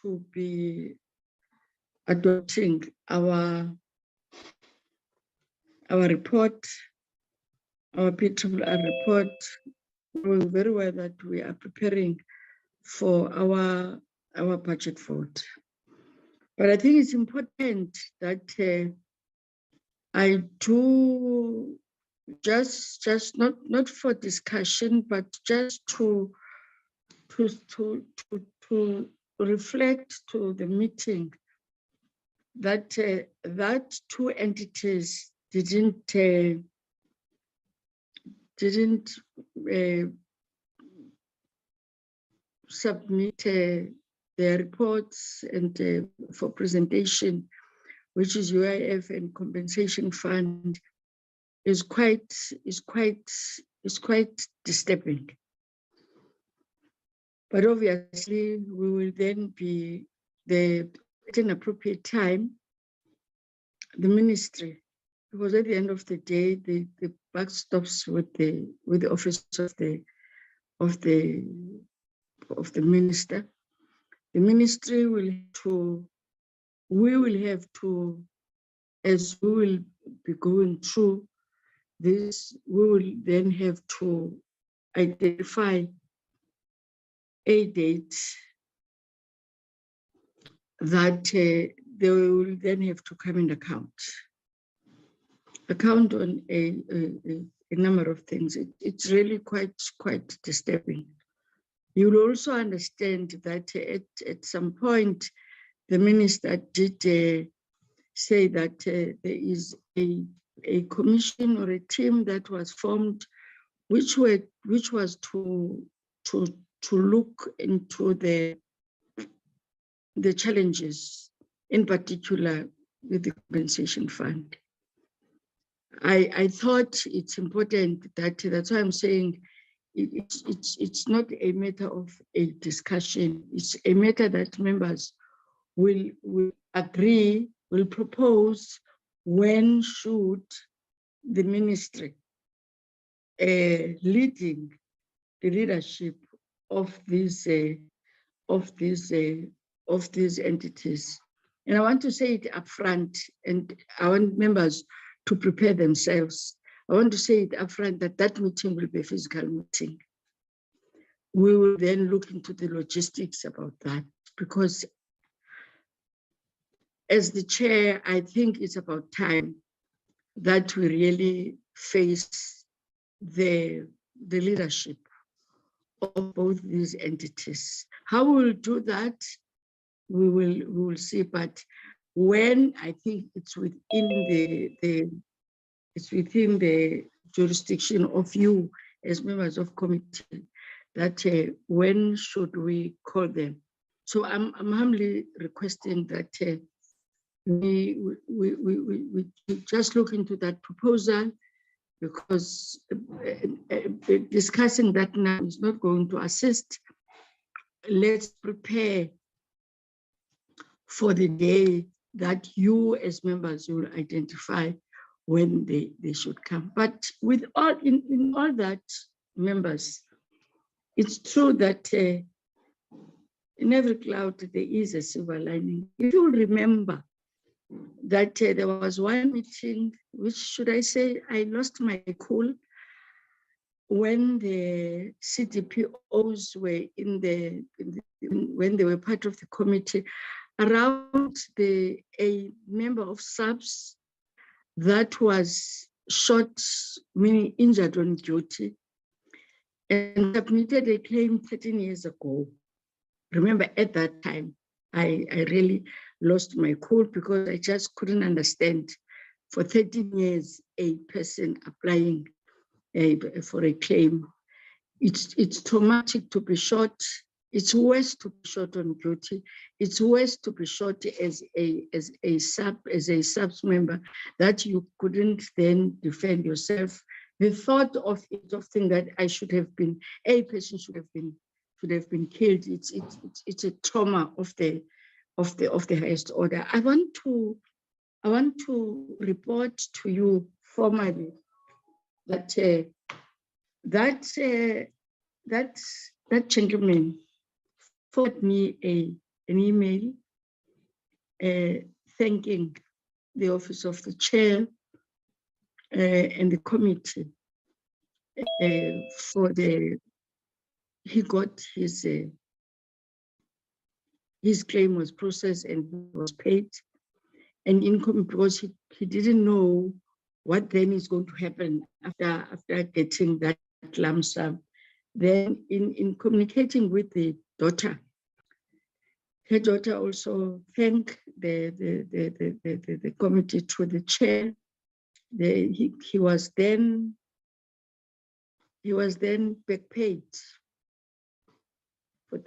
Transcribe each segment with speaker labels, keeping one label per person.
Speaker 1: to be adopting our report, our PRRR report, knowing very well that we are preparing for our budget vote. But I think it's important that I do just not for discussion, but just to reflect to the meeting that that two entities didn't submit their reports and for presentation, which is UIF and compensation fund, is quite disturbing. But obviously, we will then be at an appropriate time, the ministry, because at the end of the day, the buck stops with the office of the minister. The ministry we will have to, as we will be going through this, we will then have to identify a date that they will then have to come and account on a number of things. It's really quite disturbing. You will also understand that at some point, the minister did say that there is a commission or a team that was formed, which was to look into the challenges, in particular with the compensation fund. I thought it's important that's why I'm saying it's not a matter of a discussion. It's a matter that members will agree, will propose when should the ministry leading the leadership of these entities. And I want to say it upfront, and I want members to prepare themselves. I want to say it upfront that meeting will be a physical meeting. We will then look into the logistics about that, because as the chair, I think it's about time that we really face the leadership of both these entities. How we will do that, we will see. But when, I think it's within the jurisdiction of you as members of committee, that when should we call them? So I'm humbly requesting that we just look into that proposal, because discussing that now is not going to assist. Let's prepare for the day that you as members will identify when they should come. But with all in all that, members, it's true that in every cloud there is a silver lining. If you remember that there was one meeting, which should I say, I lost my cool when the CDPOs were when they were part of the committee, around a member of SAPS that was shot, meaning injured on duty, and submitted a claim 13 years ago. Remember, at that time, I really lost my cool, because I just couldn't understand for 13 years a person applying for a claim. It's traumatic to be shot. It's worse to be shot on duty. It's worse to be shot as a SAPS member, that you couldn't then defend yourself. The thought of it, of thing that I should have been, a person should have been killed. It's a trauma of the highest order. I want to report to you formally that that gentleman forwarded me an email thanking the office of the chair and the committee for he got his claim was processed and was paid, and income, because he didn't know what then is going to happen after getting that lump sum. Then in communicating with the daughter, her daughter also thanked the committee to the chair. He was then back paid for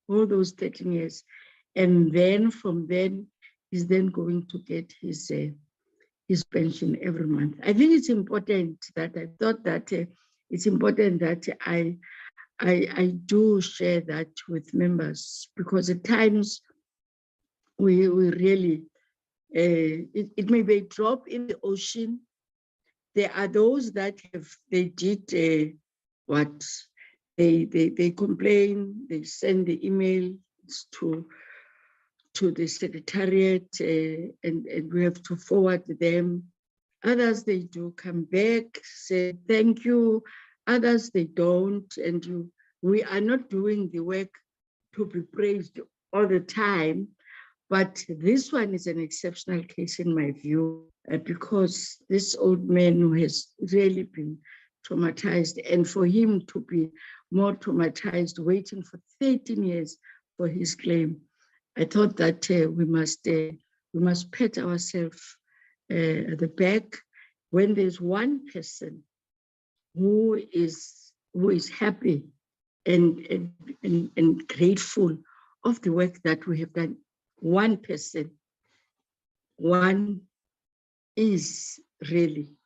Speaker 1: all those 13 years. And then from then, he's then going to get his pension every month. I think it's important that I thought that it's important that I do share that with members, because at times we really, it may be a drop in the ocean. There are those that they complain, they send the email to the secretariat, and we have to forward them. Others, they do come back, say thank you. Others, they don't, and we are not doing the work to be praised all the time. But this one is an exceptional case in my view, because this old man who has really been traumatized, and for him to be more traumatized, waiting for 13 years for his claim, I thought that we must pat ourselves at the back when there's one person who is happy and grateful of the work that we have done. One person, one is really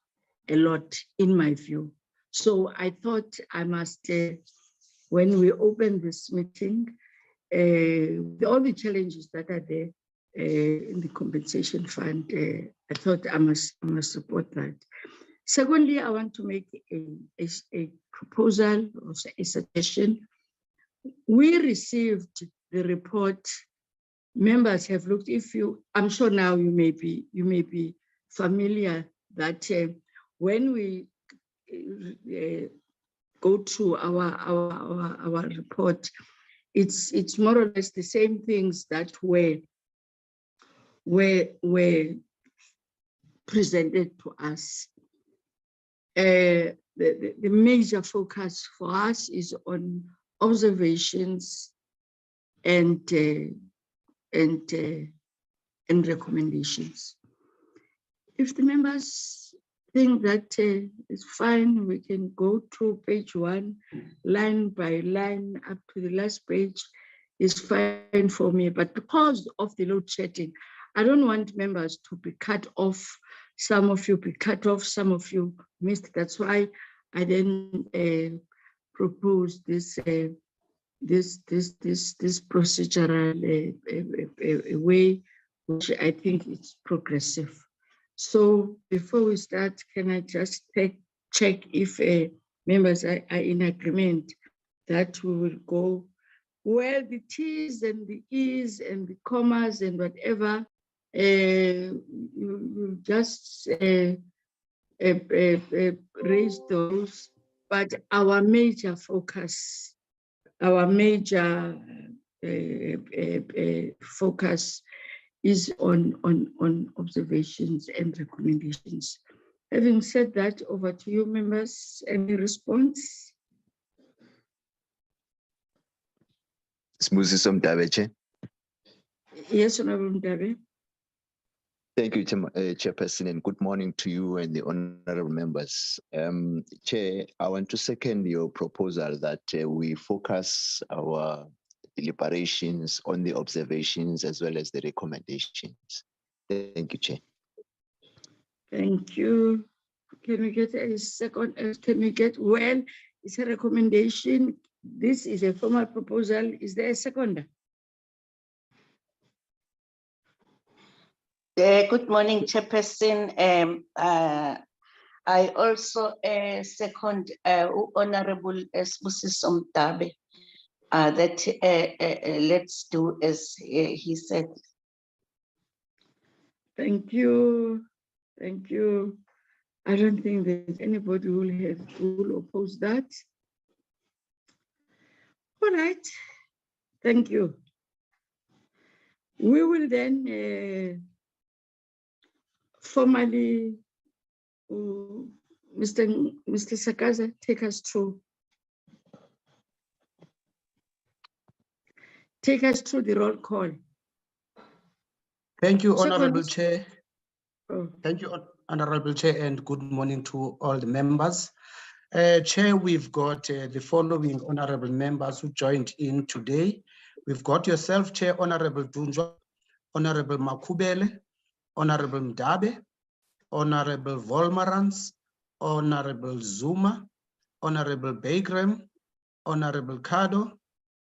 Speaker 1: a lot in my view. So I thought I must, when we open this meeting, all the challenges that are there in the compensation fund, I thought I must support that. Secondly, I want to make a proposal or a suggestion. We received the report. Members have looked. I'm sure now you may be familiar that when we go to our report, it's more or less the same things that were presented to us. The major focus for us is on observations and recommendations. If the members think that it's fine, we can go through page 1, line by line, up to the last page. Is fine for me. But because of the load shedding, I don't want members to be cut off. Some of you be cut off, some of you missed. That's why I then proposed this procedural way, which I think is progressive. So before we start, can I just check if members are in agreement that we will go where the T's and the E's and the commas and whatever, you just raise those, but our major focus, focus is on observations and recommendations. Having said that, over to you, members. Any response?
Speaker 2: Smusiso Mdabe.
Speaker 1: Yes, Honorable Mdabe.
Speaker 2: Thank you, Chairperson, and good morning to you and the honorable members. Chair, I want to second your proposal that we focus our deliberations on the observations as well as the recommendations. Thank you, Chair.
Speaker 1: Thank you. Can we get a second? Can we get, well, it's a recommendation. This is a formal proposal. Is there a second?
Speaker 3: Good morning, Chairperson. I also second Honorable Sbusiso Mdabe. that let's do as he said.
Speaker 1: Thank you. Thank you. I don't think there's anybody who will oppose that. All right. Thank you. We will then formally, Mr. Sakaza, take us through the roll call.
Speaker 4: Thank you,
Speaker 1: Second.
Speaker 4: Honorable Chair.
Speaker 1: Oh.
Speaker 4: Thank you, Honorable Chair, and good morning to all the members. Chair, we've got the following honorable members who joined in today. We've got yourself, Chair, Honorable Dunjwa, Honorable Makubele, Honorable Mdabe, Honorable Volmarans, Honorable Zuma, Honorable Bagram, Honorable Kado,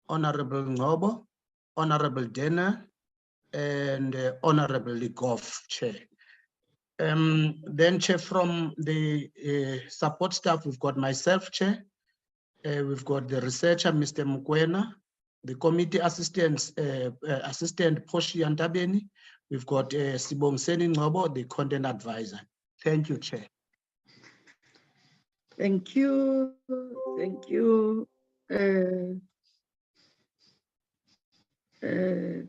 Speaker 4: Honorable Ngobo, Honorable Dena, and Honorable Ligoff, Chair. Then, Chair, from the support staff, we've got myself, Chair. We've got the researcher, Mr. Mukwena, the committee assistant Poshi Antabeni. We've got Sibongiseni Ngobo, the content advisor. Thank you, Chair.
Speaker 1: Thank you. Thank you.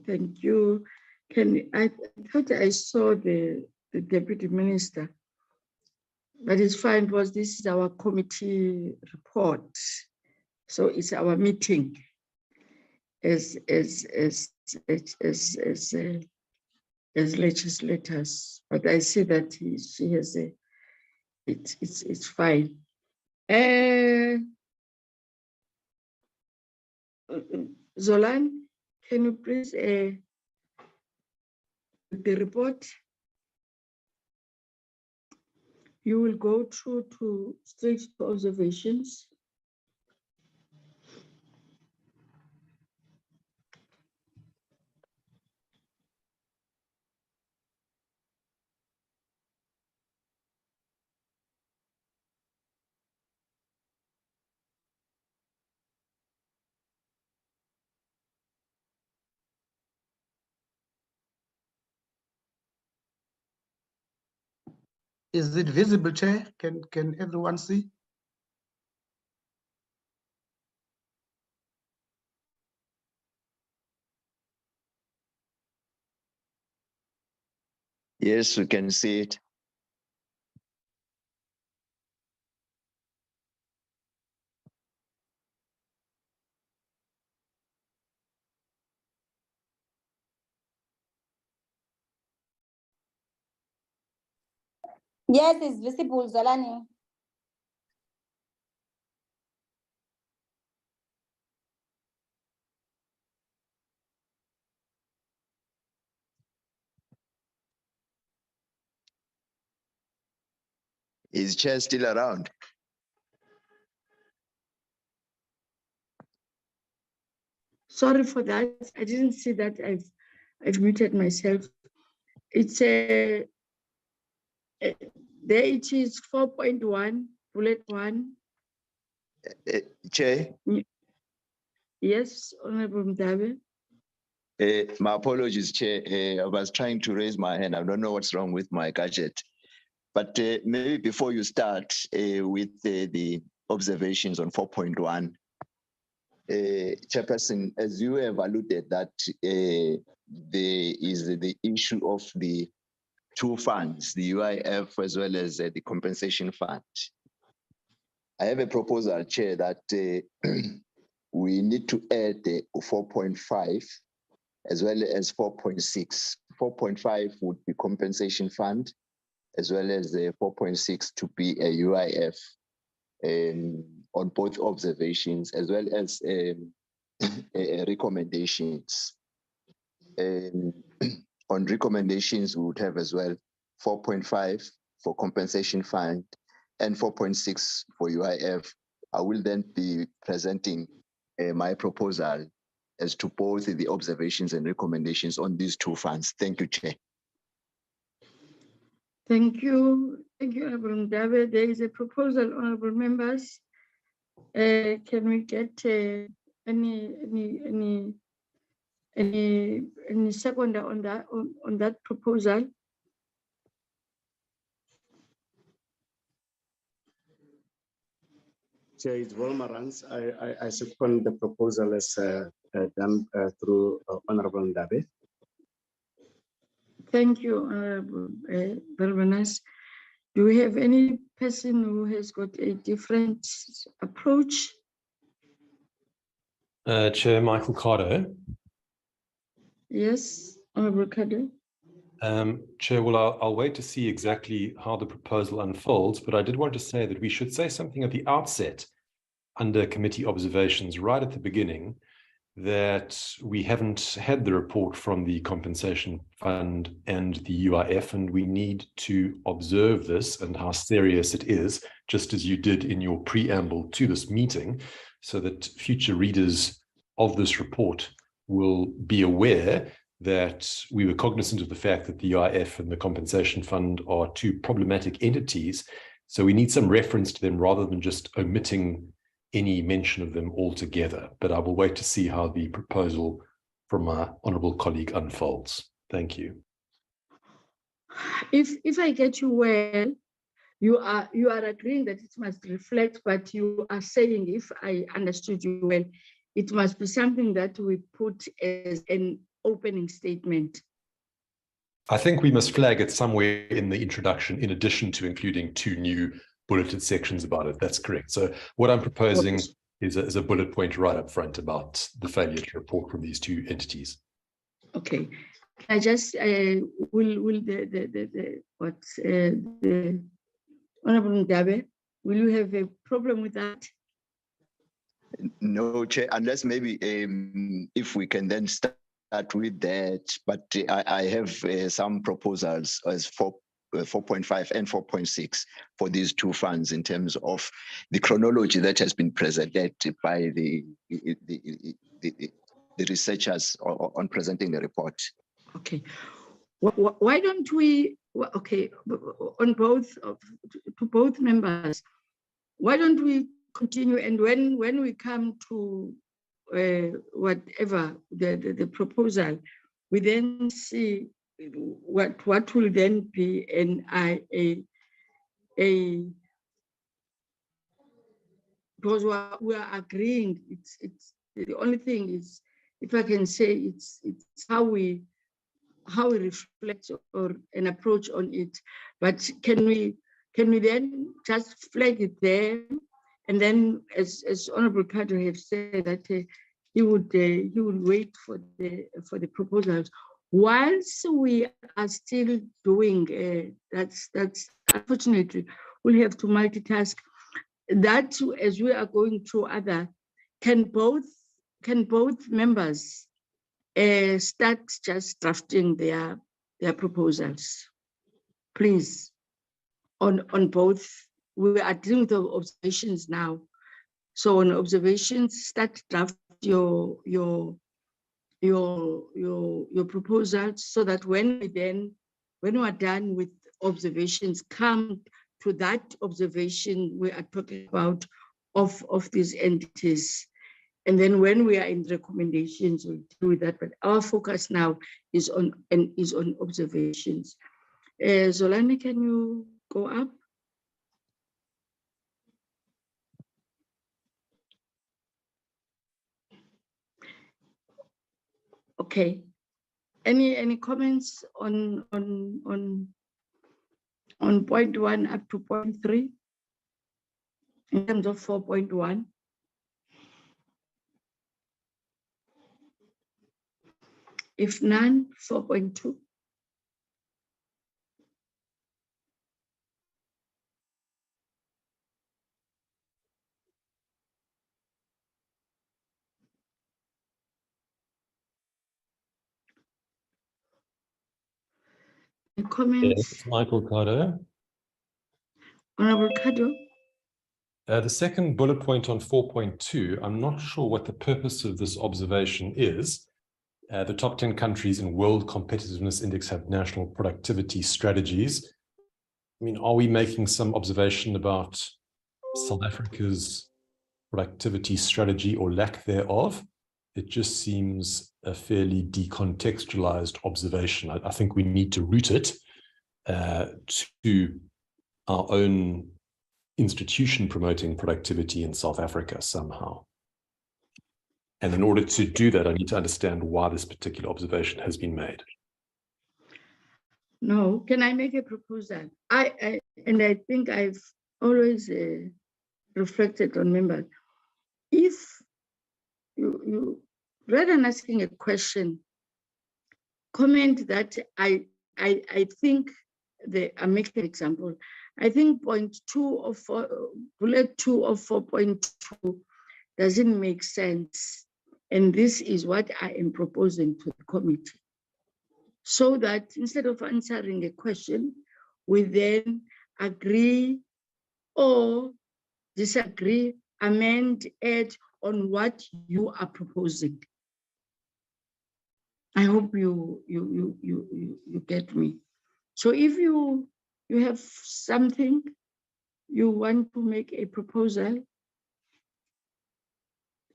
Speaker 1: Thank you. I thought I saw the deputy minister, but it's fine because this is our committee report. So it's our meeting as legislators. But I see that she has it's fine. Zolan, can you please the report? You will go through straight to observations.
Speaker 4: Is it visible, Chair? Can everyone see?
Speaker 2: Yes, we can see it.
Speaker 5: Yes, it's visible, Zolani.
Speaker 2: Is Chair still around?
Speaker 1: Sorry for that. I didn't see that. I've muted myself. It's there. It is 4.1 bullet 1.
Speaker 2: Chair?
Speaker 1: Yes, Honorable Mdabe.
Speaker 2: My apologies, Chair. I was trying to raise my hand. I don't know what's wrong with my gadget. But maybe before you start with the observations on 4.1, Chairperson, as you have alluded that there is the issue of the two funds, the UIF as well as the compensation fund. I have a proposal, Chair, that we need to add 4.5 as well as 4.6. 4.5 would be compensation fund, as well as the 4.6 to be a UIF on both observations, as well as recommendations. On recommendations, we would have as well 4.5 for compensation fund and 4.6 for UIF. I will then be presenting my proposal as to both the observations and recommendations on these two funds. Thank you, Chair.
Speaker 1: Thank you. Thank you, Honorable Mdabe. There is a proposal, honorable members. Can we get Any seconder on that proposal?
Speaker 5: Chair, it's Volmarans. I second the proposal as done through Honorable Ndabe.
Speaker 1: Thank you, Honorable Barbanas. Do we have any person who has got a different approach?
Speaker 6: Chair Michael Cardo.
Speaker 1: Yes, Honorable Cardo.
Speaker 6: Chair, well, I'll wait to see exactly how the proposal unfolds, but I did want to say that we should say something at the outset under committee observations right at the beginning, that we haven't had the report from the Compensation Fund and the UIF, and we need to observe this and how serious it is, just as you did in your preamble to this meeting, so that future readers of this report will be aware that we were cognizant of the fact that the UIF and the Compensation Fund are two problematic entities. So we need some reference to them rather than just omitting any mention of them altogether. But I will wait to see how the proposal from my honourable colleague unfolds. Thank you.
Speaker 1: If I get you well, you are agreeing that it must reflect, but you are saying, if I understood you well, it must be something that we put as an opening statement.
Speaker 6: I think we must flag it somewhere in the introduction, in addition to including two new bulleted sections about it. That's correct. So what I'm proposing is a bullet point right up front about the failure to report from these two entities.
Speaker 1: Okay. I just will the Honorable Ndabe, will you have a problem with that?
Speaker 2: No, Chair, unless maybe if we can then start with that, but I have some proposals as 4.5 and 4.6 for these two funds in terms of the chronology that has been presented by the researchers on presenting the report.
Speaker 1: Okay. Why don't we, okay, on both, to both members, why don't we continue, and when we come to whatever the proposal, we then see what will then be because we are agreeing. It's the only thing is, if I can say, it's how we reflect or an approach on it. But can we then just flag it there, and then as Honorable Cardo have said that he would wait for the proposals. Whilst we are still doing that's unfortunately we'll have to multitask. That as we are going through other, can both members start just drafting their proposals, please, on both. We are doing the observations now, so on observations, start draft your proposals, so that when we are done with observations, come to that observation we are talking about of these entities. And then when we are in recommendations, we'll deal with that. But our focus now is on observations. Zolani, can you go up? Okay. Any comments on point 1 up to point 3 in terms of 4.1? If none, 4.2. Comments?
Speaker 6: Yes, Michael Cardo.
Speaker 1: Honorable Cardo.
Speaker 6: The second bullet point on 4.2, I'm not sure what the purpose of this observation is. The top 10 countries in World Competitiveness Index have national productivity strategies. I mean, are we making some observation about South Africa's productivity strategy or lack thereof. It just seems a fairly decontextualized observation. I think we need to root it to our own institution promoting productivity in South Africa somehow. And in order to do that, I need to understand why this particular observation has been made.
Speaker 1: No, can I make a proposal? I think I've always reflected on members. If you rather than asking a question, comment that I think I'm making an example. I think bullet 2 of 4.2 doesn't make sense. And this is what I am proposing to the committee. So that instead of answering a question, we then agree or disagree, amend, add on what you are proposing. I hope you get me. So if you have something you want to make a proposal,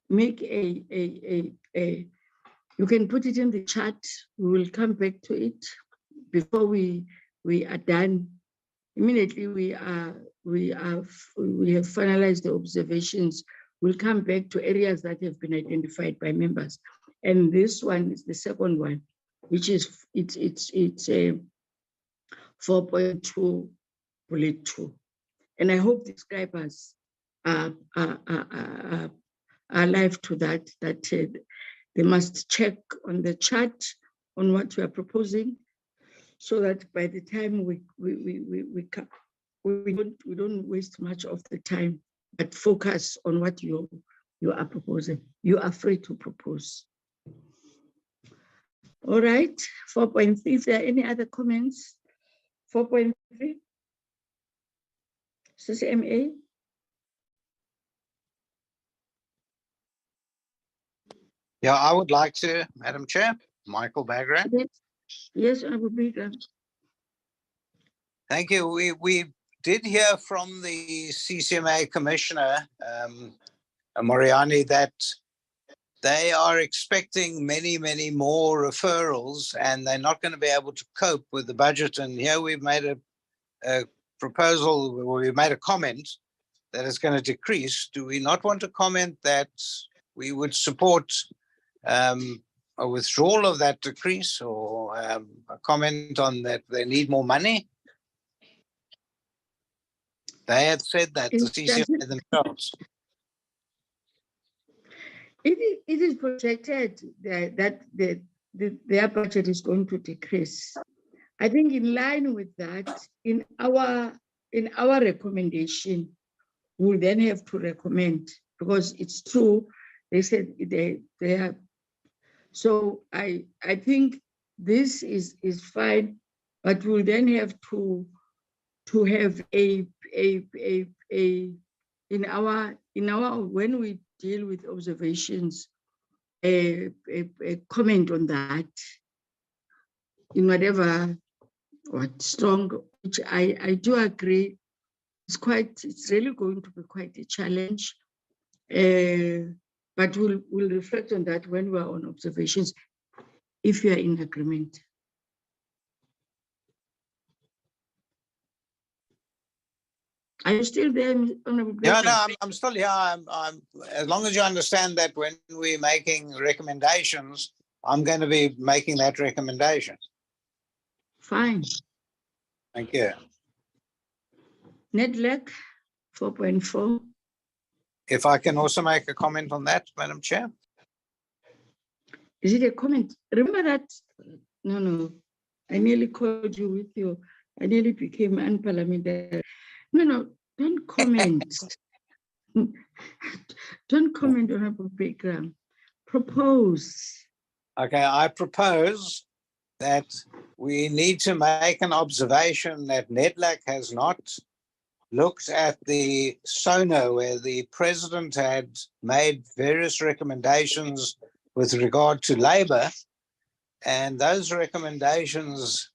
Speaker 1: make you can put it in the chat. We will come back to it before we are done. Immediately we have finalized the observations. We'll come back to areas that have been identified by members. And this one is the second one, which is it's a 4.2 bullet 2. And I hope the scribers are alive to that they must check on the chat on what we are proposing, so that by the time we don't waste much of the time, but focus on what you are proposing. You are free to propose. All right, 4.3. If there are any other comments, 4.3. CCMA.
Speaker 7: Yeah, I would like to, Madam Chair, Michael Bagra.
Speaker 1: Yes, I will be done.
Speaker 7: Thank you. We did hear from the CCMA Commissioner, Moriani, that they are expecting many, many more referrals, and they're not going to be able to cope with the budget. And here we've made a proposal, or we've made a comment that it's going to decrease. Do we not want to comment that we would support a withdrawal of that decrease, or a comment on that they need more money? They had said that, the CCMA themselves.
Speaker 1: It is projected that their budget is going to decrease. I think in line with that, in our recommendation, we'll then have to recommend, because it's true, they said they have. So I think this is fine, but we'll then have to have a in our when we deal with observations, a comment on that in whatever strong, which I do agree. It's really going to be quite a challenge. But we'll reflect on that when we're on observations, if you are in agreement. Are you still there, Honorable?
Speaker 7: Yeah, no, I'm still here. I'm as long as you understand that when we're making recommendations, I'm going to be making that recommendation.
Speaker 1: Fine.
Speaker 7: Thank you.
Speaker 1: NEDLAC 4.4.
Speaker 7: If I can also make a comment on that, Madam Chair.
Speaker 1: Is it a comment? Remember that? No. I nearly called you with you. I nearly became unparliamentary. No, don't comment. Don't comment, Honorable Baker. Propose.
Speaker 7: Okay, I propose that we need to make an observation that NEDLAC has not looked at the SONA, where the president had made various recommendations with regard to labor, and those recommendations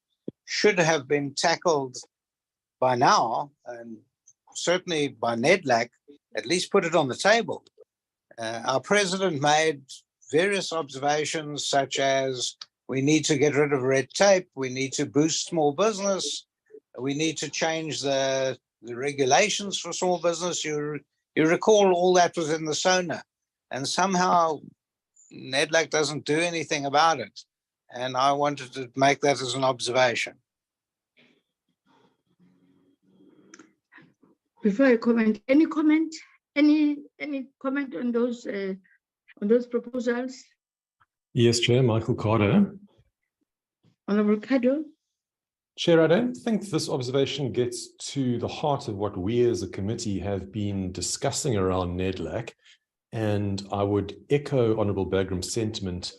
Speaker 7: should have been tackled by now, and certainly by NEDLAC, at least put it on the table. Our president made various observations such as we need to get rid of red tape, we need to boost small business, we need to change the regulations for small business. You recall all that was in the SONA, and somehow NEDLAC doesn't do anything about it. And I wanted to make that as an observation.
Speaker 1: Before I comment, any comment? Any comment on those proposals?
Speaker 6: Yes, Chair, Michael Carter.
Speaker 1: Honorable Kado?
Speaker 6: Chair, I don't think this observation gets to the heart of what we as a committee have been discussing around NEDLAC. And I would echo Honourable Bagram's sentiment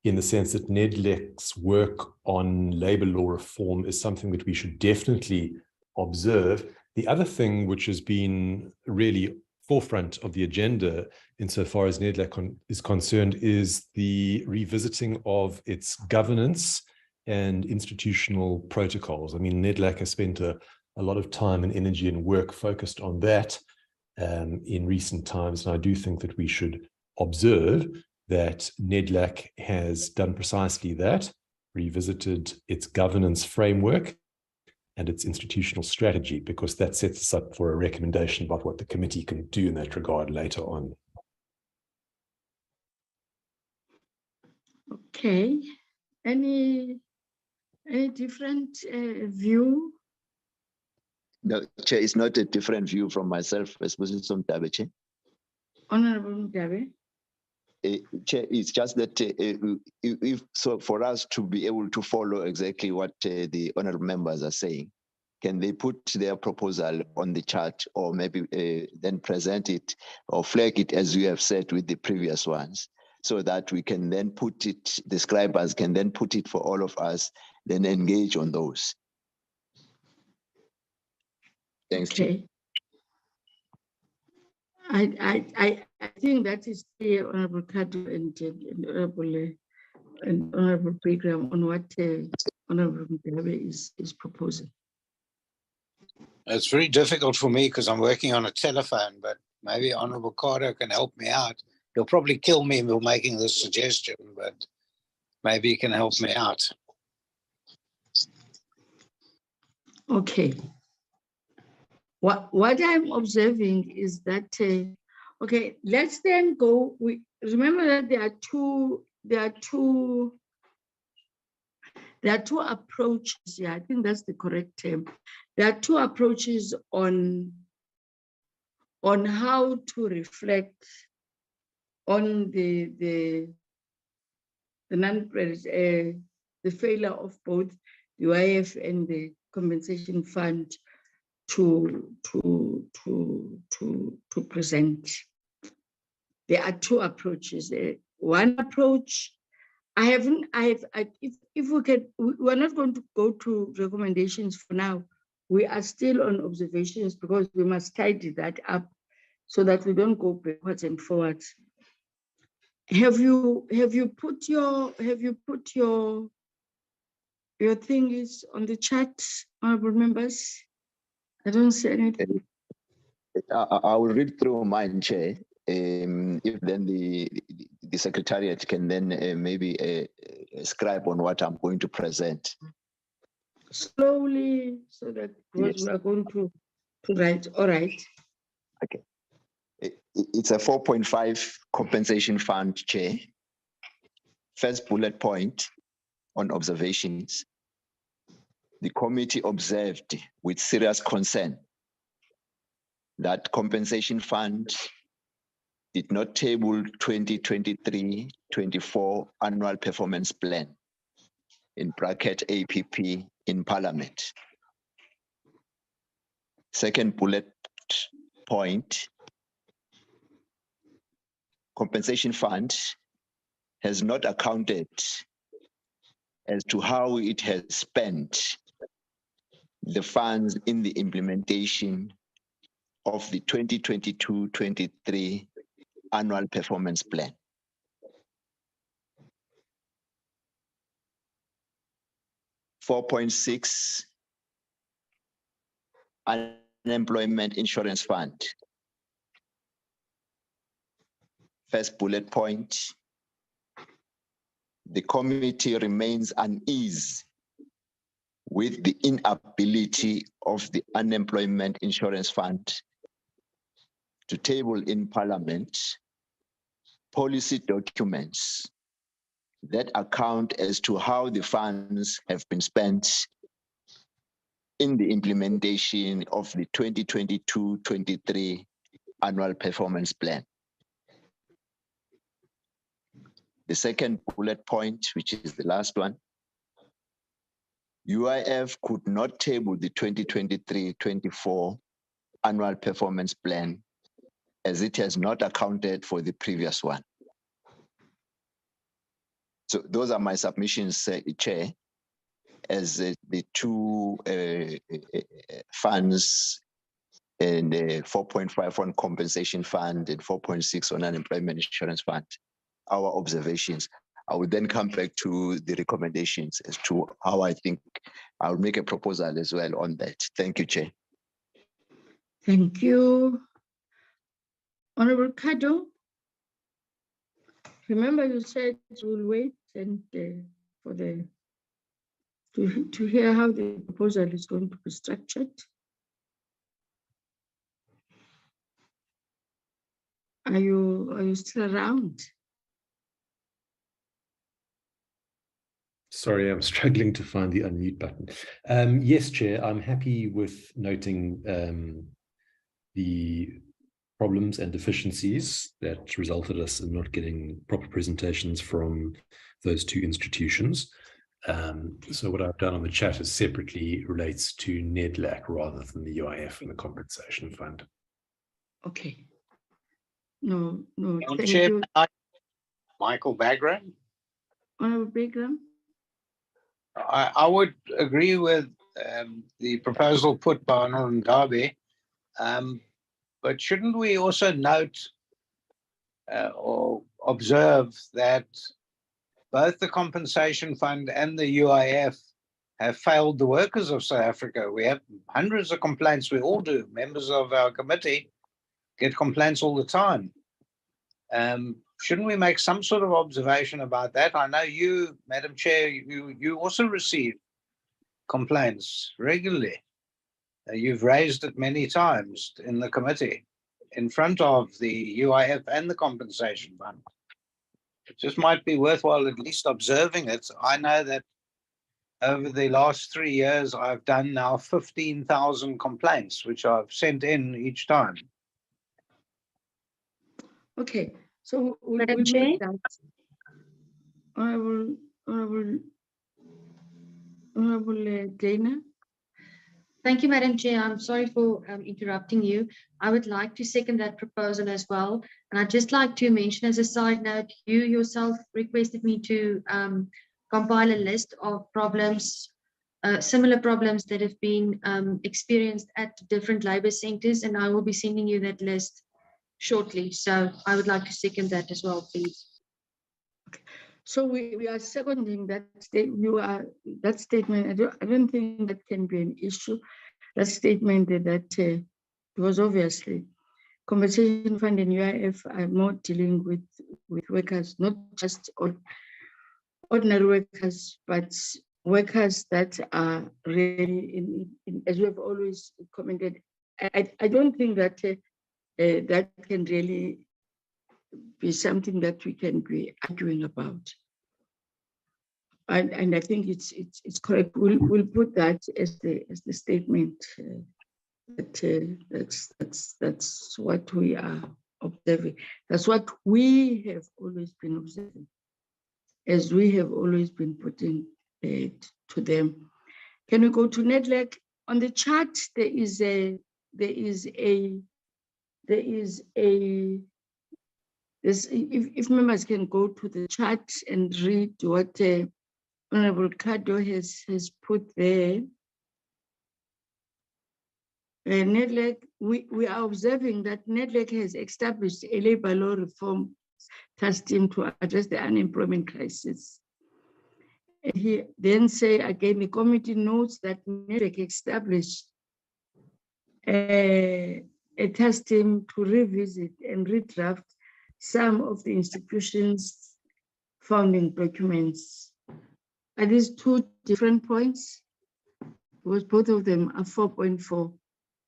Speaker 6: in the sense that NEDLAC's work on labour law reform is something that we should definitely observe. The other thing which has been really forefront of the agenda insofar as NEDLAC is concerned is the revisiting of its governance and institutional protocols. I mean, NEDLAC has spent a lot of time and energy and work focused on that in recent times. And I do think that we should observe that NEDLAC has done precisely that, revisited its governance framework and its institutional strategy, because that sets us up for a recommendation about what the committee can do in that regard later on.
Speaker 1: Okay. Any different view?
Speaker 2: No, Chair, it's not a different view from myself, especially some Chair.
Speaker 1: Honorable Ndabe?
Speaker 2: Chair, it's just that if so, for us to be able to follow exactly what the honourable members are saying, can they put their proposal on the chart, or maybe then present it or flag it as you have said with the previous ones, so that we can then put it, the scribers can then put it for all of us, then engage on those. Thanks,
Speaker 1: Okay.
Speaker 2: Chair.
Speaker 1: I think that is clear, Honorable Kadu and Honorable Bagram, on what Honorable Ndabe is proposing.
Speaker 7: It's very difficult for me because I'm working on a telephone, but maybe Honorable Carter can help me out. He'll probably kill me for making this suggestion, but maybe he can help me out.
Speaker 1: Okay. What I'm observing is that, okay, let's then go. We remember that there are two approaches. Yeah, I think that's the correct term. There are two approaches on how to reflect on the failure of both the UIF and the compensation fund to present. There are two approaches. One approach, if we can, we're not going to go to recommendations for now. We are still on observations because we must tidy that up so that we don't go backwards and forwards. Have you put your thingies on the chat, honorable members? I don't see anything.
Speaker 2: I will read through mine, Chair. If then the Secretariat can then maybe scribe on what I'm going to present.
Speaker 1: Slowly, so that because
Speaker 2: Yes.
Speaker 1: we are going to write. All right.
Speaker 2: Okay. It's a 4.5 compensation fund, Chair. First bullet point on observations. The committee observed with serious concern that compensation fund did not table 2023-24 annual performance plan, in bracket APP, in Parliament. Second bullet point, compensation fund has not accounted as to how it has spent the funds in the implementation of the 2022-23 annual performance plan. $4.6 unemployment insurance fund First bullet point, the committee remains uneasy with the inability of the Unemployment Insurance Fund to table in Parliament policy documents that account as to how the funds have been spent in the implementation of the 2022-23 annual performance plan. The second bullet point, which is the last one, UIF could not table the 2023-24 annual performance plan as it has not accounted for the previous one. So those are my submissions, Chair, as the two funds, and 4.5 on compensation fund and 4.6 on unemployment insurance fund, our observations. I will then come back to the recommendations as to how I think I'll make a proposal as well on that. Thank you, Chair.
Speaker 1: Thank you. Honorable Kado, remember you said we'll wait and for the to hear how the proposal is going to be structured. Are you still around?
Speaker 6: Sorry, I'm struggling to find the unmute button. Yes, Chair, I'm happy with noting the problems and deficiencies that resulted us in not getting proper presentations from those two institutions. So what I've done on the chat is separately relates to NEDLAC rather than the UIF and the compensation fund.
Speaker 1: Okay. No, thank
Speaker 7: Chair,
Speaker 1: you.
Speaker 7: Michael Bagram.
Speaker 1: Honorable Bagram.
Speaker 7: I would agree with the proposal put by Honorable Ndabe, but shouldn't we also note or observe that both the compensation fund and the UIF have failed the workers of South Africa? We have hundreds of complaints. We all do. Members of our committee get complaints all the time. Shouldn't we make some sort of observation about that? I know you, Madam Chair, you also receive complaints regularly. You've raised it many times in the committee in front of the UIF and the compensation fund. It just might be worthwhile at least observing it. I know that over the last 3 years, I've done now 15,000 complaints, which I've sent in each time.
Speaker 1: Okay, so
Speaker 8: Madam Chair?
Speaker 1: Honorable Dana.
Speaker 8: Thank you, Madam Chair. I'm sorry for interrupting you. I would like to second that proposal as well. And I'd just like to mention as a side note, you yourself requested me to compile a list of problems, similar problems that have been experienced at different labor centers, and I will be sending you that list shortly. So I would like to second that as well, please.
Speaker 1: Okay. So we are seconding that that statement. I don't think that can be an issue. That statement that was obviously compensation fund and UIF are more dealing with workers, not just ordinary workers, but workers that are really as we have always commented. I don't think that that can really be something that we can be arguing about. And I think it's correct. We'll put that as the statement that's what we are observing. That's what we have always been observing, as we have always been putting it to them. Can we go to NEDLAC? On the chart, if members can go to the chart and read what Honorable Kado has put there. NEDLAC, we are observing that NEDLAC has established a labor law reform task team to address the unemployment crisis. And he then say again, the committee notes that NEDLAC established a task team to revisit and redraft some of the institutions' founding documents. Are these two different points? Because both of them are 4.4.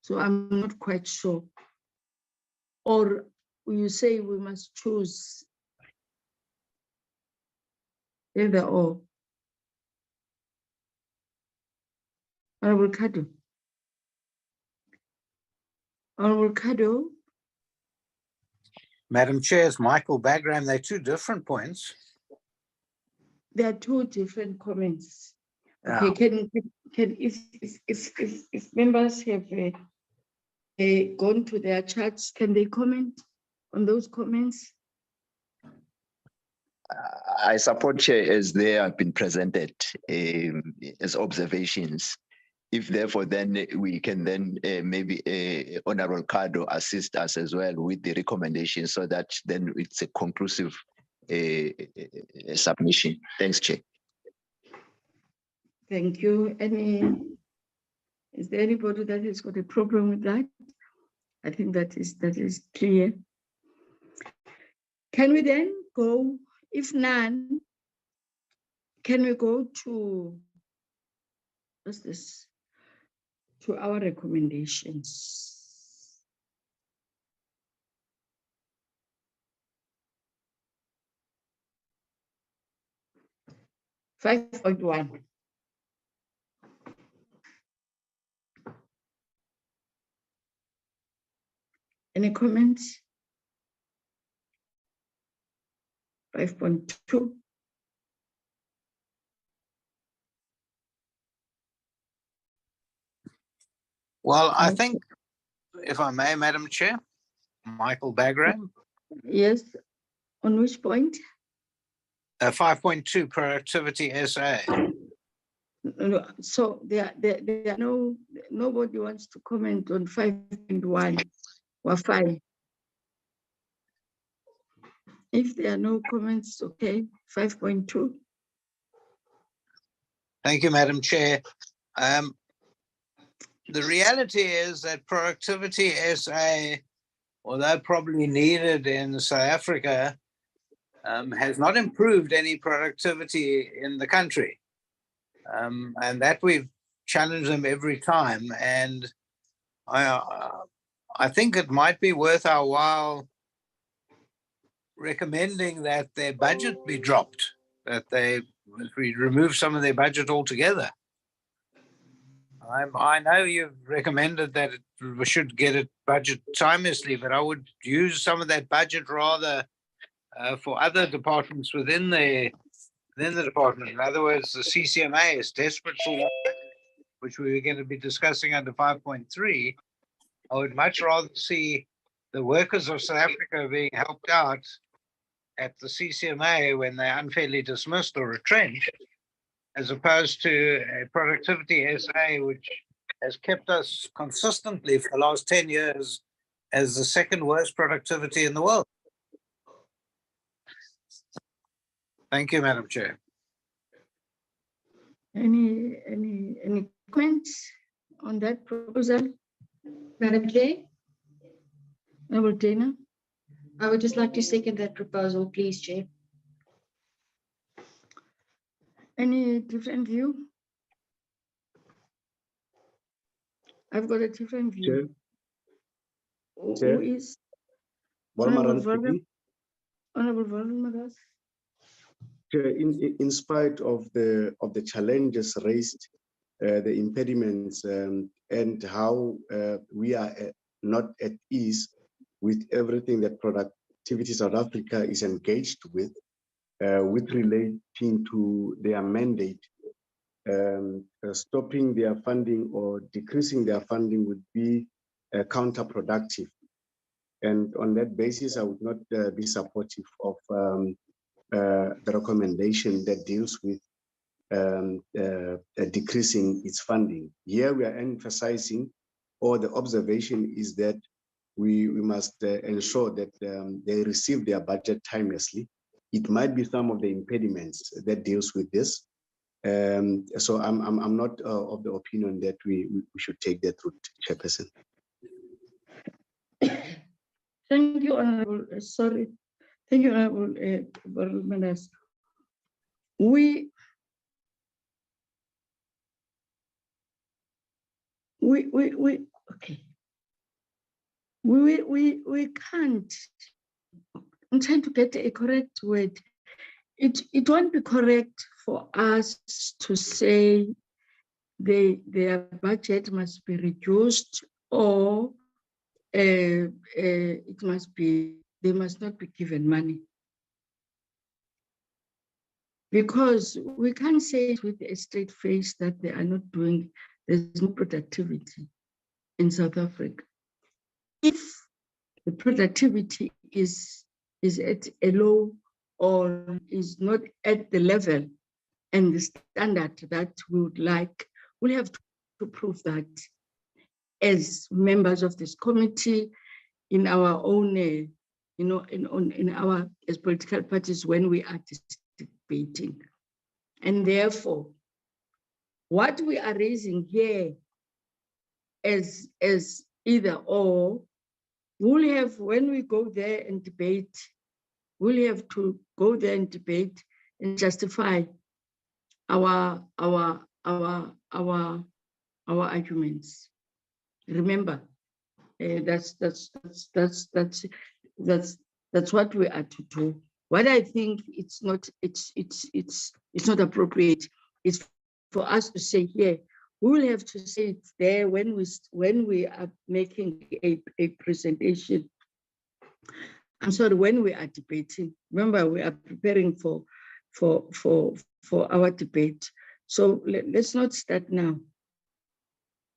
Speaker 1: So I'm not quite sure. Or you say we must choose either or. Honorable Kado. Honorable Kado.
Speaker 7: Madam Chair, it's Michael Bagram. They're two different points.
Speaker 1: There are two different comments.
Speaker 7: Yeah.
Speaker 1: Okay, can if members have gone to their charts, can they comment on those comments?
Speaker 2: I support, Chair, as they have been presented as observations. If therefore, then we can then maybe Honorable Cardo assist us as well with the recommendation so that then it's a conclusive submission. Thanks, Chair.
Speaker 1: Thank you. Is there anybody that has got a problem with that? I think that is clear. Can we then go, if none, can we go to, what's this? To our recommendations. Five point one. Any comments? 5.2.
Speaker 7: Well, I think, if I may, Madam Chair, Michael Bagram,
Speaker 1: Yes, on which point?
Speaker 7: 5.2 productivity SA.
Speaker 1: No, so there are nobody wants to comment on 5.1. We're fine. If there are no comments, okay, 5.2.
Speaker 7: Thank you, Madam Chair. The reality is that productivity SA, although probably needed in South Africa, has not improved any productivity in the country. And that we've challenged them every time. And I think it might be worth our while recommending that their budget be dropped, that we remove some of their budget altogether. I know you've recommended that we should get it budget timelessly, but I would use some of that budget rather for other departments within the department. In other words, the CCMA is desperate for one, which we were going to be discussing under 5.3. I would much rather see the workers of South Africa being helped out at the CCMA when they're unfairly dismissed or retrenched, as opposed to a productivity SA, which has kept us consistently for the last 10 years as the second worst productivity in the world. Thank you, Madam Chair.
Speaker 1: Any comments on that proposal?
Speaker 8: Madam Chair,
Speaker 1: Honorable Dana?
Speaker 8: I would just like to second that proposal, please, Chair.
Speaker 1: Any different view? I've got a different view.
Speaker 5: Chair.
Speaker 1: Who is?
Speaker 5: Walmaran speaking.
Speaker 1: Honorable Volmaras.
Speaker 5: In spite of the challenges raised, the impediments, and how we are not at ease with everything that Productivity South Africa is engaged with relating to their mandate, stopping their funding or decreasing their funding would be counterproductive. And on that basis, I would not be supportive of the recommendation that deals with decreasing its funding. Here we are emphasizing, or the observation is that we must ensure that they receive their budget timelessly. It might be some of the impediments that deals with this. So I'm not of the opinion that we should take that route, Chairperson.
Speaker 1: Thank you, Honorable. Sorry, Thank you, Honorable Members. We okay. We can't. I'm trying to get a correct word. It won't be correct for us to say their budget must be reduced, or it must be, they must not be given money. Because we can't say it with a straight face that they are not doing, there's no productivity in South Africa. If the productivity is at a low or is not at the level and the standard that we would like, we'll have to prove that as members of this committee, in our own, in our, as political parties, when we are debating. And therefore, what we are raising here as either or, we'll have, when we go there and debate, we'll have to go there and debate and justify our arguments. Remember, that's what we are to do. What I think it's not appropriate is for us to say here. We will have to say it there when we are making a presentation. I'm sorry, when we are debating. Remember, we are preparing for our debate. So let's not start now.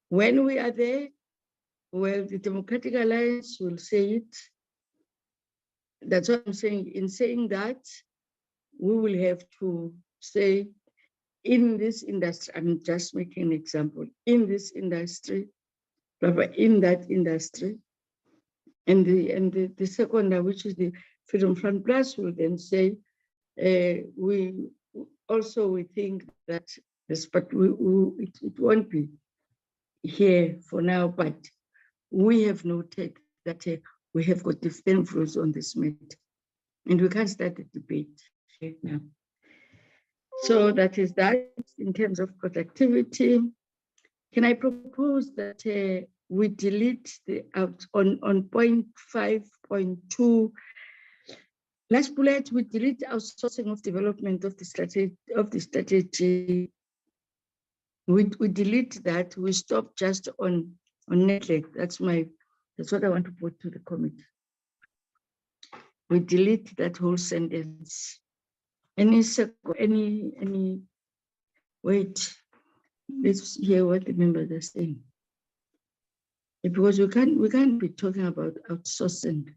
Speaker 1: When we are there, well, the Democratic Alliance will say it. That's what I'm saying. In saying that, we will have to say, in this industry, I'm just making an example, in this industry, in that industry, and the second, which is the Freedom Front Plus, will then say, we think that this, but it won't be here for now, but we have noted that we have got different views on this matter, and we can't start the debate right now. So that is that in terms of productivity. Can I propose that we delete the on point 5.2, last bullet, we delete outsourcing of development of the strategy. We delete that. We stop just on network. That's what I want to put to the committee. We delete that whole sentence. Any wait, let's hear what the members are saying. Because we can't be talking about outsourcing.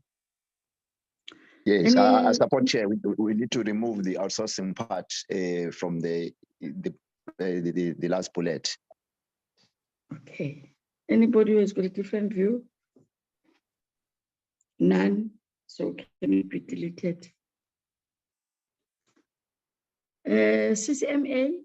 Speaker 2: Yes, I support Chair. We need to remove the outsourcing part from the last bullet.
Speaker 1: Okay. Anybody who has got a different view? None. So can it be deleted? CCMA.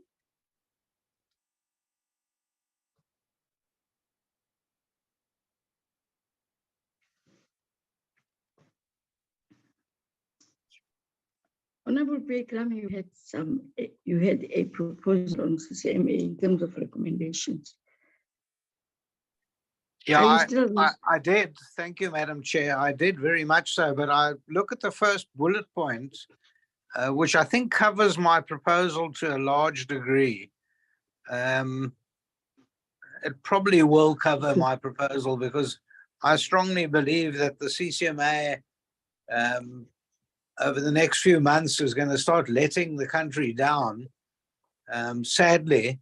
Speaker 1: Honorable Bekram, you had a proposal on CCMA in terms of recommendations.
Speaker 7: Yeah, I did. Thank you, Madam Chair. I did very much so, but I look at the first bullet point, which I think covers my proposal to a large degree. It probably will cover my proposal because I strongly believe that the CCMA over the next few months is going to start letting the country down, sadly,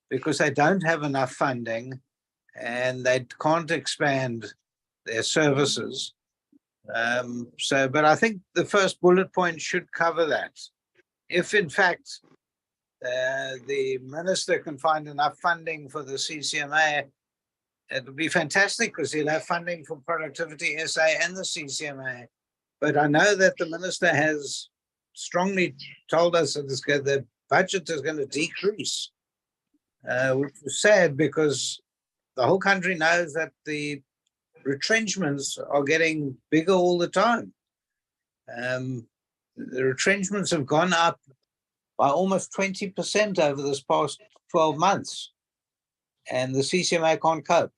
Speaker 7: because they don't have enough funding and they can't expand their services. But I think the first bullet point should cover that. If in fact the minister can find enough funding for the CCMA, it would be fantastic because he'll have funding for Productivity SA and the CCMA. But I know that the minister has strongly told us that the budget is going to decrease, which is sad because the whole country knows that the retrenchments are getting bigger all the time. The retrenchments have gone up by almost 20% over this past 12 months, and the CCMA can't cope.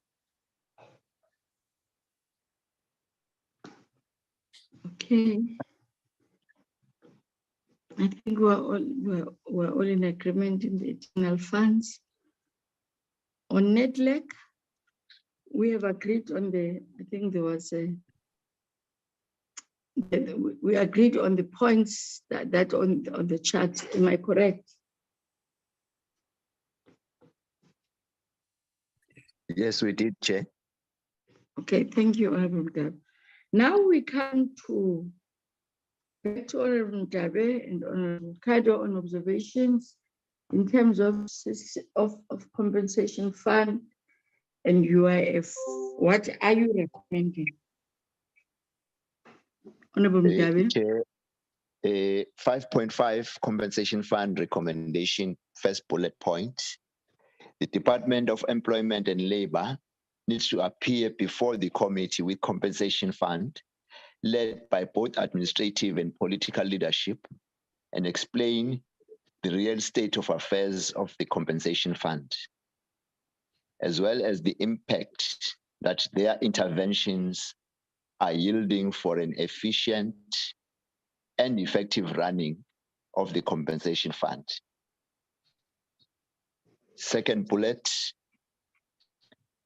Speaker 1: Okay. I think we're all in agreement in the internal funds. On NetLec, we have agreed on I think there was we agreed on the points that on the chart. Am I correct?
Speaker 2: Yes, we did, Chair.
Speaker 1: Okay, thank you, Honorable Mdabe. Now we come back to Honorable Mdabe and Honorable Kado on observations in terms of compensation fund and UIF. What are you recommending? Honorable Mdabe.
Speaker 2: Chair, 5.5 compensation fund recommendation, first bullet point. The Department of Employment and Labor needs to appear before the committee with compensation fund led by both administrative and political leadership and explain the real state of affairs of the compensation fund, as well as the impact that their interventions are yielding for an efficient and effective running of the compensation fund. Second bullet,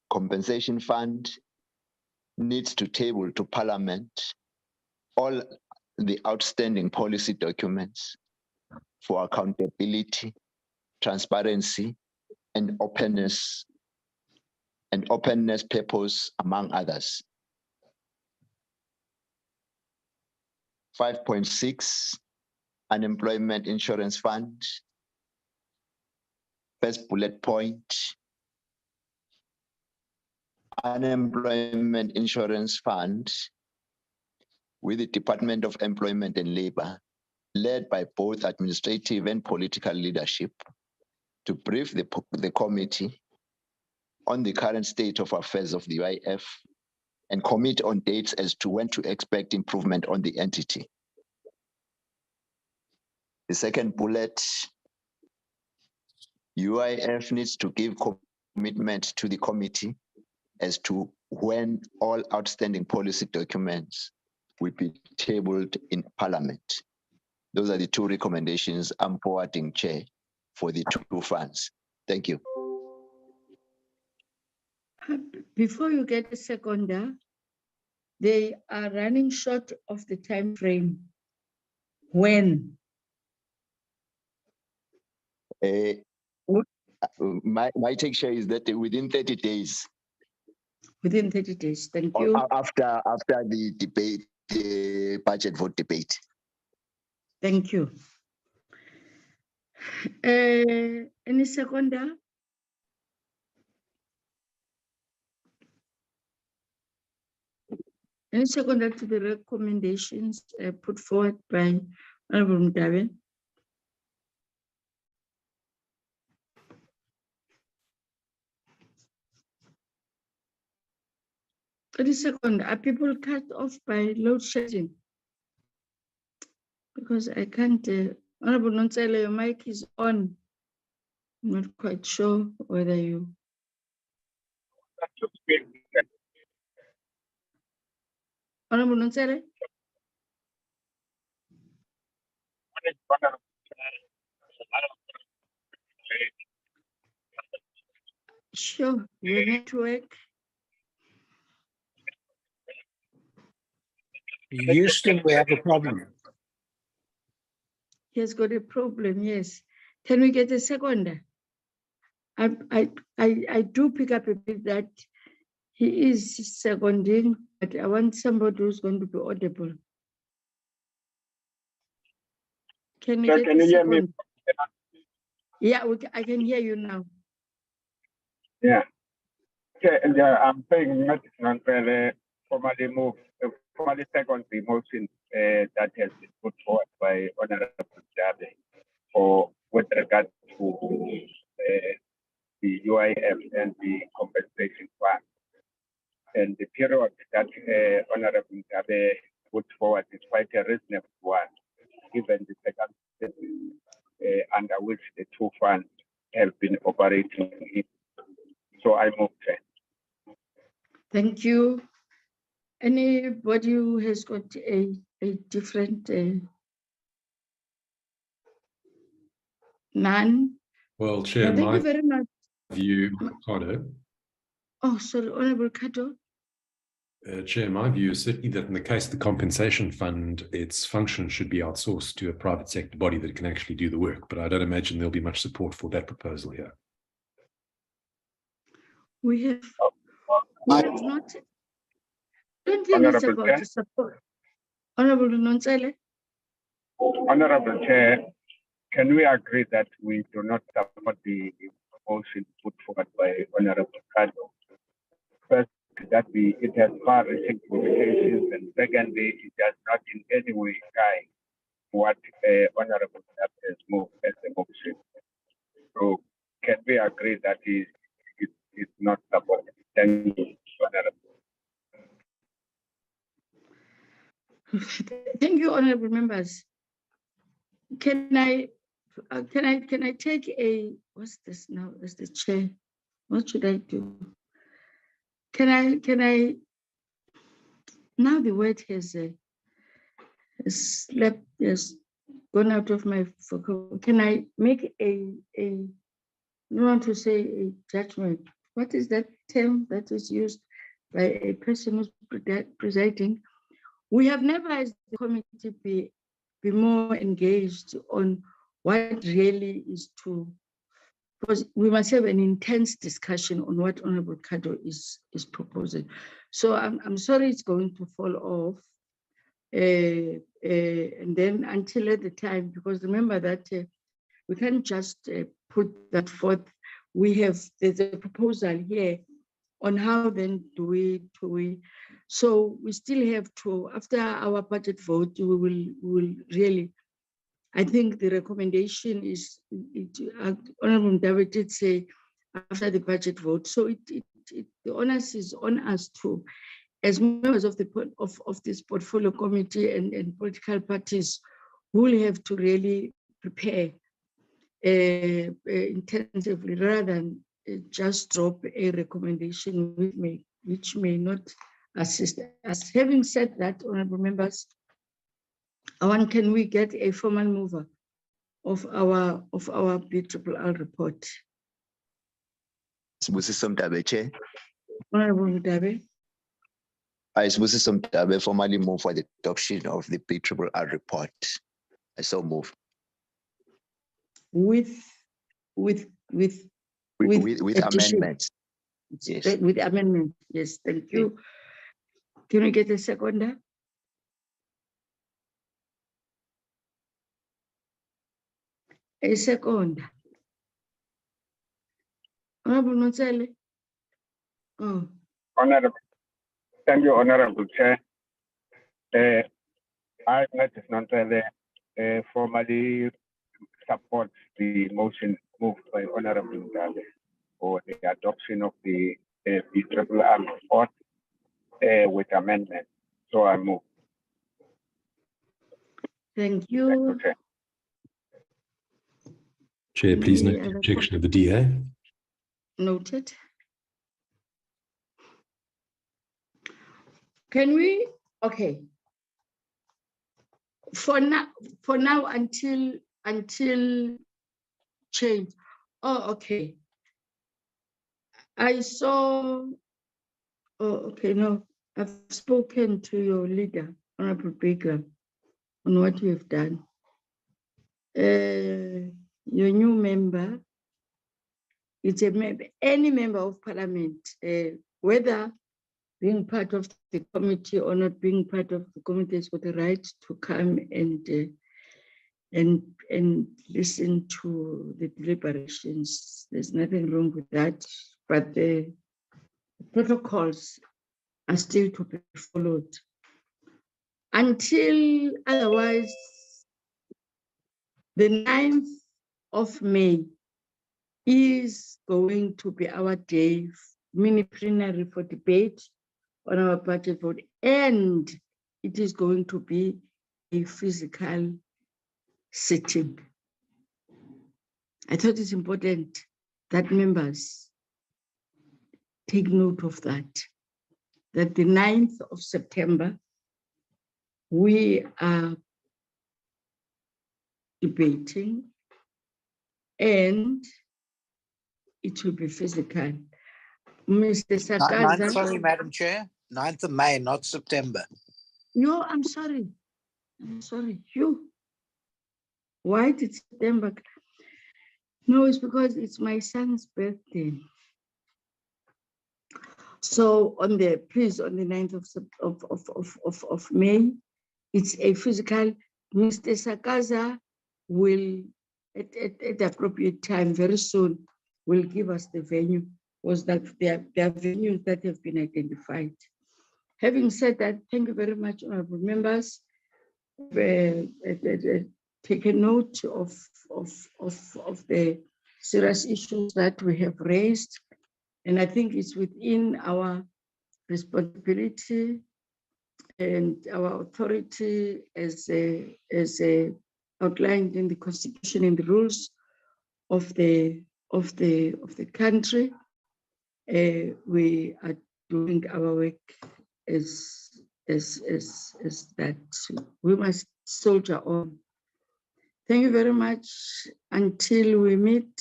Speaker 2: compensation fund needs to table to Parliament all the outstanding policy documents for accountability, transparency, and openness purpose, among others. 5.6, unemployment insurance fund. First bullet point, unemployment insurance fund with the Department of Employment and Labor, led by both administrative and political leadership, to brief the committee on the current state of affairs of the UIF and commit on dates as to when to expect improvement on the entity. The second bullet, UIF needs to give commitment to the committee as to when all outstanding policy documents will be tabled in Parliament. Those are the two recommendations I'm forwarding, Chair, for the two funds. Thank you.
Speaker 1: Before you get a seconder, they are running short of the time frame. When?
Speaker 2: My take, Chair, is that within 30 days.
Speaker 1: Within 30 days, thank you.
Speaker 2: After the debate, the budget vote debate.
Speaker 1: Thank you. Any seconder? Any seconder to the recommendations put forward by Honorable Mdabe? Any second, are people cut off by load shedding? Because I can't, Honorable Nonsele, your mic is on. I'm not quite sure whether you. Honorable Nonsele? Sure, your network.
Speaker 7: Houston, we have a problem.
Speaker 1: He has got a problem, yes. Can we get a seconder? I do pick up a bit that he is seconding, but I want somebody who's going to be audible. Can we get a second? Yeah, I can hear you now.
Speaker 9: Yeah. Okay, and I'm saying not formally move, formally second the motion that has been put forward by Honorable Mdabe for with regard to the UIF and the compensation fund. And the period that Honorable Mdabe put forward is quite a reasonable one, given the circumstances under which the two funds have been operating in. So I move, Chair.
Speaker 1: Thank you. Anybody who has got a different none?
Speaker 6: Well, Chair,
Speaker 1: Thank
Speaker 6: my
Speaker 1: you very much.
Speaker 6: view, Ricardo,
Speaker 1: Oh, sorry, Honorable Kato.
Speaker 6: Chair, my view is certainly that in the case of the compensation fund, its function should be outsourced to a private sector body that can actually do the work. But I don't imagine there'll be much support for that proposal here.
Speaker 1: We have not. I don't think it's
Speaker 9: Honorable
Speaker 1: about
Speaker 9: Chair.
Speaker 1: the support. Honorable Nonsele.
Speaker 9: Honorable Chair, can we agree that we do not support the motion put forward by Honorable Kado? First, that it has far-reaching implications, and secondly, it does not in any way guide what Honorable Kado has moved as a motion. So, can we agree that it is not supported? Thank you, Honorable.
Speaker 1: Thank you, honorable members. Can I take a, what's this now as the chair? What should I do? Can I now the word has slept, has gone out of my vocabulary. Can I make I don't want to say a judgment. What is that term that is used by a person who's presiding? We have never, as the committee, be more engaged on what really is to, because we must have an intense discussion on what Honorable Kado is proposing. So I'm sorry it's going to fall off. And then until at the time, because remember that we can't just put that forth. There's a proposal here on how then do we, so we still have to, after our budget vote, we will really, I think the recommendation is, Honorable David did say after the budget vote, so the onus is on us to, as members of this portfolio committee and political parties, will have to really prepare intensively rather than just drop a recommendation which may not assist us. Having said that, honorable members, can we get a formal mover of our BRRR report?
Speaker 2: Sibusiso Mdabe, Chair.
Speaker 1: Honorable Mdabe.
Speaker 2: I Sibusiso Mdabe formally move for the adoption of the BRRR report. I so move.
Speaker 1: With
Speaker 2: amendments. Yes.
Speaker 1: With amendment, yes, thank you. Can we get a seconder? A second. Honorable Nonsele. Oh.
Speaker 9: Honorable, thank you, Honorable Chair. I, Mrs. Nonsele, formally supports the motion moved by Honorable Mugabe for the adoption of the BRRR report with amendment. So I move.
Speaker 1: Thank you.
Speaker 6: Chair, please note the objection of the DA.
Speaker 1: Noted. Can we, okay. For now until change. Oh, okay. I saw, oh, okay, no, I've spoken to your leader, Honorable Baker, on what we have done. Your new member, it's any member of parliament, whether being part of the committee or not being part of the committee, has got the right to come and listen to the deliberations. There's nothing wrong with that, but the protocols are still to be followed. Until otherwise, the 9th of May is going to be our day, mini plenary for debate on our budget vote, and it is going to be a physical sitting. I thought it's important that members take note of that the 9th of September, we are debating and it will be physical. Mr. Sakaza.
Speaker 7: Sorry, Madam Chair, 9th of May, not September.
Speaker 1: No, I'm sorry. I'm sorry. You. Why did September? No, it's because it's my son's birthday. So on the 9th of May, it's a physical. Mr. Sakaza will, at the appropriate time, very soon, will give us the venue. Was that there are venues that have been identified. Having said that, thank you very much, honorable members. Take a note of the serious issues that we have raised. And I think it's within our responsibility and our authority as outlined in the Constitution and the rules of the country. We are doing our work as that. We must soldier on. Thank you very much. Until we meet,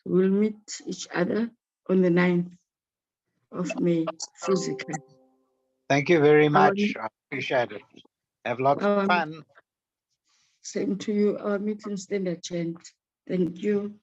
Speaker 1: we'll meet each other on the 9th of May, physically.
Speaker 7: Thank you very much. I appreciate it. Have lots of fun.
Speaker 1: Same to you. Our meeting stand adjourned. Thank you.